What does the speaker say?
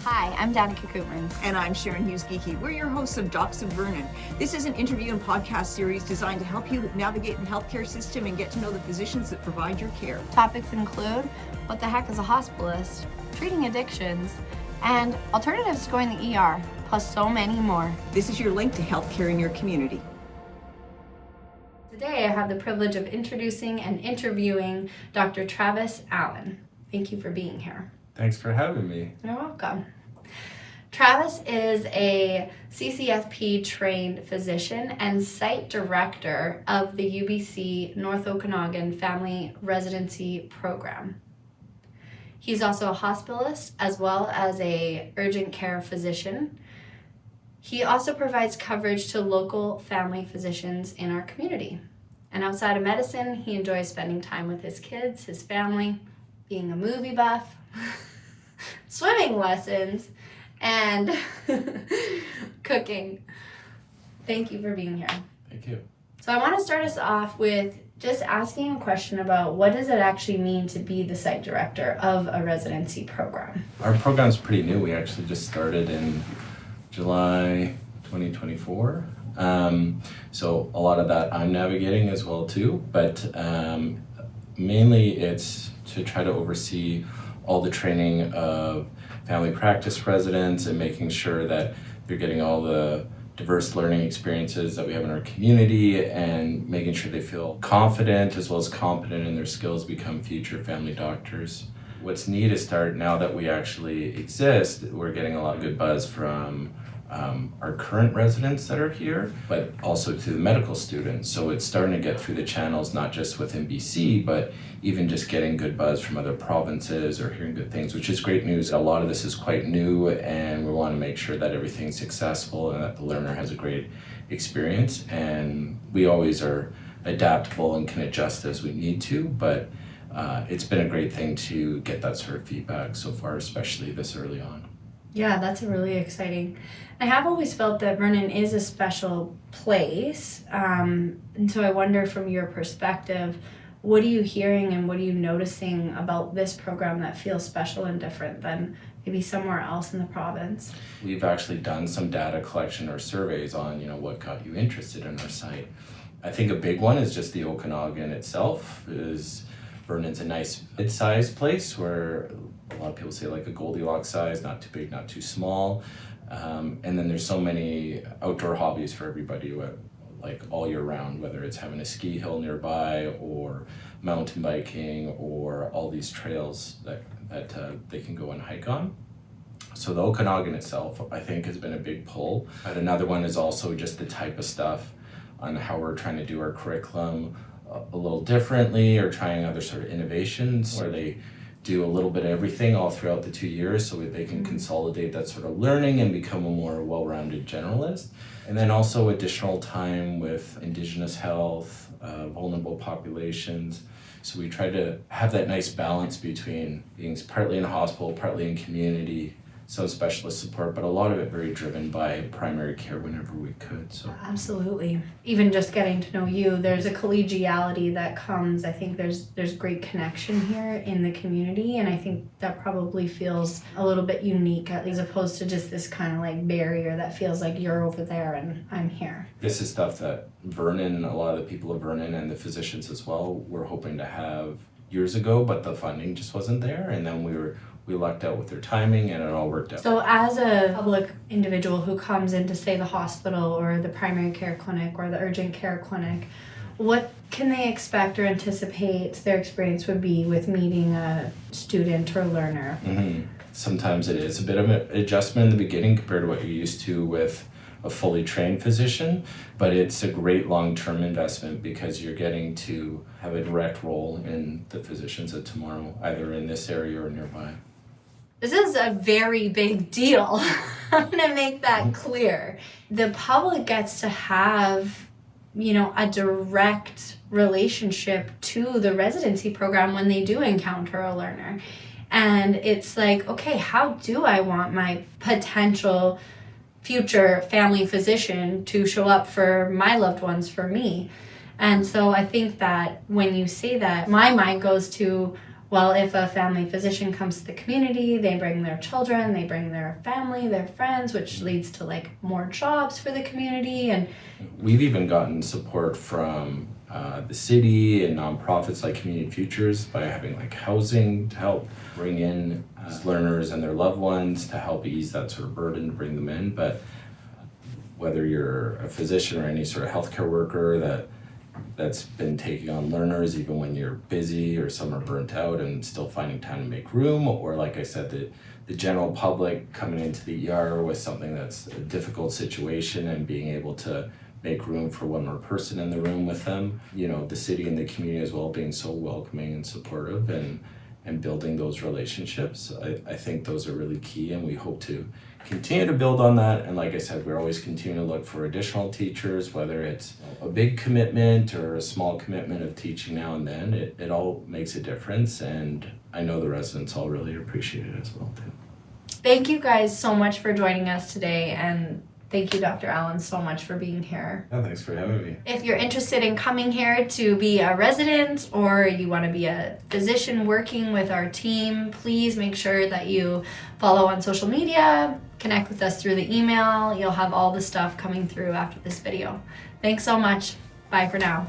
Hi, I'm Danica Koopmans. And I'm Sharon Hughes-Geeky. We're your hosts of Docs of Vernon. This is an interview and podcast series designed to help you navigate the healthcare system and get to know the physicians that provide your care. Topics include what the heck is a hospitalist, treating addictions, and alternatives to going to the ER, plus so many more. This is your link to healthcare in your community. Today I have the privilege of introducing and interviewing Dr. Travis Allen. Thank you for being here. Thanks for having me. You're welcome. Travis is a CCFP-trained physician and site director of the UBC North Okanagan Family Residency program. He's also a hospitalist as well as a urgent care physician. He also provides coverage to local family physicians in our community. And outside of medicine, he enjoys spending time with his kids, his family, being a movie buff, swimming lessons, and cooking. Thank you for being here. Thank you. So I want to start us off with just asking a question about what does it actually mean to be the site director of a residency program? Our program's pretty new. We actually just started in July 2024. So a lot of that I'm navigating as well too, but mainly it's to try to oversee all the training of family practice residents and making sure that they're getting all the diverse learning experiences that we have in our community and making sure they feel confident as well as competent in their skills to become future family doctors. What's neat is now that we actually exist, we're getting a lot of good buzz from our current residents that are here, but also to the medical students. So it's starting to get through the channels, not just within BC, but even just getting good buzz from other provinces or hearing good things, which is great news. A lot of this is quite new, and we want to make sure that everything's successful and that the learner has a great experience. And we always are adaptable and can adjust as we need to, but it's been a great thing to get that sort of feedback so far, especially this early on. Yeah, that's really exciting. I have always felt that Vernon is a special place, and so I wonder from your perspective, what are you hearing and what are you noticing about this program that feels special and different than maybe somewhere else in the province? We've actually done some data collection or surveys on, what got you interested in our site. I think a big one is just the Okanagan itself. Vernon's a nice mid-sized place where a lot of people say like a Goldilocks size, not too big, not too small. And then there's so many outdoor hobbies for everybody, like all year round, whether it's having a ski hill nearby or mountain biking or all these trails that they can go and hike on. So the Okanagan itself, I think, has been a big pull. But another one is also just the type of stuff on how we're trying to do our curriculum a little differently, or trying other sort of innovations where they do a little bit of everything all throughout the 2 years so that they can consolidate that sort of learning and become a more well-rounded generalist. And then also additional time with Indigenous health, vulnerable populations. So we try to have that nice balance between being partly in a hospital, partly in community, some specialist support, but a lot of it very driven by primary care whenever we could. So absolutely. Even just getting to know you, there's a collegiality that comes. I think there's great connection here in the community, and I think that probably feels a little bit unique as opposed to just this kind of like barrier that feels like you're over there and I'm here. This is stuff that Vernon, a lot of the people of Vernon and the physicians as well, were hoping to have years ago, but the funding just wasn't there, and then we lucked out with their timing and it all worked out. So as a public individual who comes into, say, the hospital or the primary care clinic or the urgent care clinic, what can they expect or anticipate their experience would be with meeting a student or learner? Mm-hmm. Sometimes it is a bit of an adjustment in the beginning compared to what you're used to with a fully trained physician, but it's a great long-term investment because you're getting to have a direct role in the physicians of tomorrow, either in this area or nearby. This is a very big deal. I'm going to make that clear. The public gets to have, a direct relationship to the residency program when they do encounter a learner. And it's like, okay, how do I want my potential future family physician to show up for my loved ones, for me? And so I think that when you say that, my mind goes to, Well, if a family physician comes to the community, they bring their children, they bring their family, their friends, which leads to like more jobs for the community. And we've even gotten support from the city and nonprofits like Community Futures by having like housing to help bring in learners and their loved ones to help ease that sort of burden to bring them in. But whether you're a physician or any sort of healthcare worker that's been taking on learners even when you're busy or some are burnt out and still finding time to make room, or like I said, the general public coming into the ER with something that's a difficult situation and being able to make room for one more person in the room with them. You know, the city and the community as well being so welcoming and supportive and building those relationships. I think those are really key, and we hope to continue to build on that. And like I said, we're always continuing to look for additional teachers, whether it's a big commitment or a small commitment of teaching now and then. It all makes a difference, and I know the residents all really appreciate it as well too. thank you guys so much for joining us today, and thank you, Dr. Allen, so much for being here. Yeah, thanks for having me. If you're interested in coming here to be a resident or you want to be a physician working with our team, please make sure that you follow on social media, connect with us through the email. You'll have all the stuff coming through after this video. Thanks so much. Bye for now.